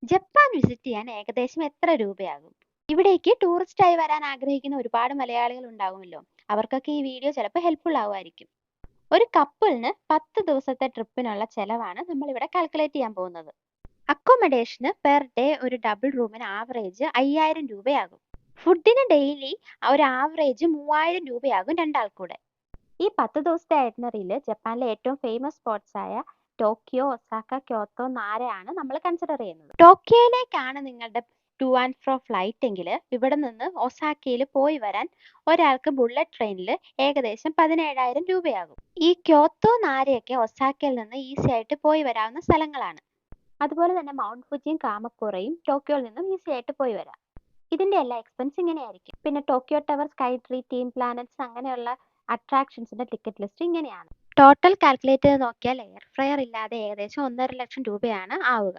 Japan visit ചെയ്യാൻ ഏകദേശം എത്ര രൂപയാകും? ഇവിടേക്ക് ടൂറിസ്റ്റായി വരാൻ ആഗ്രഹിക്കുന്ന ഒരുപാട് മലയാളികൾ ഉണ്ടാകുമല്ലോ. അവർക്കൊക്കെ ഈ വീഡിയോ ചിലപ്പോൾ ഹെൽപ്ഫുൾ ആവുമായിരിക്കും. ഒരു കപ്പിളിന് 10 ദിവസത്തെ ട്രിപ്പിനുള്ള ചെലവാണ് നമ്മൾ ഇവിടെ കാൽക്കുലേറ്റ് ചെയ്യാൻ പോകുന്നത്. അക്കോമഡേഷന് പെർ ഡേ ഒരു ഡബിൾ റൂമിന് ആവറേജ് 5000 രൂപയാകും. ഫുഡിന് ഡെയിലി ഒരു ആവറേജ് 3000 രൂപയാകും രണ്ടാൾക്കൂടെ. ഈ 10 ദിവസത്തെ ഐറ്റിനറിയിൽ ജപ്പാനിലെ ഏറ്റവും ഫേമസ് സ്പോട്ട്സ് ആയ ടോക്കിയോ, ഒസാക്ക, ക്യോട്ടോ, നാരയാണ് നമ്മൾ കൺസിഡർ ചെയ്യുന്നത്. ടോക്കിയോയിലേക്കാണ് നിങ്ങളുടെ ടു ആൻഡ് ഫ്രോ ഫ്ലൈറ്റ് എങ്കിൽ ഇവിടെ നിന്ന് ഒസാക്കയിൽ പോയി വരാൻ ഒരാൾക്ക് ബുള്ളറ്റ് ട്രെയിനിൽ ഏകദേശം 17,000 രൂപയാകും. ഈ ക്യോട്ടോ, നാരയൊക്കെ ഒസാക്കയിൽ നിന്ന് ഈസി ആയിട്ട് പോയി വരാവുന്ന സ്ഥലങ്ങളാണ്. അതുപോലെ തന്നെ മൗണ്ട് ഫുജിയും കാമക്കൂറയും ടോക്കിയോയിൽ നിന്നും ഈസി ആയിട്ട് പോയി വരാം. ഇതിന്റെ എല്ലാ എക്സ്പെൻസ് ഇങ്ങനെയായിരിക്കും. പിന്നെ Tokyo tower, sky tree, team planets അങ്ങനെയുള്ള അട്രാക്ഷൻസിന്റെ ടിക്കറ്റ് ലിസ്റ്റ് ഇങ്ങനെയാണ്. ടോട്ടൽ കാൽക്കുലേറ്റ് ചെയ്ത് നോക്കിയാൽ എയർ ഫെയർ ഇല്ലാതെ ഏകദേശം 1,50,000 രൂപയാണ് ആവുക.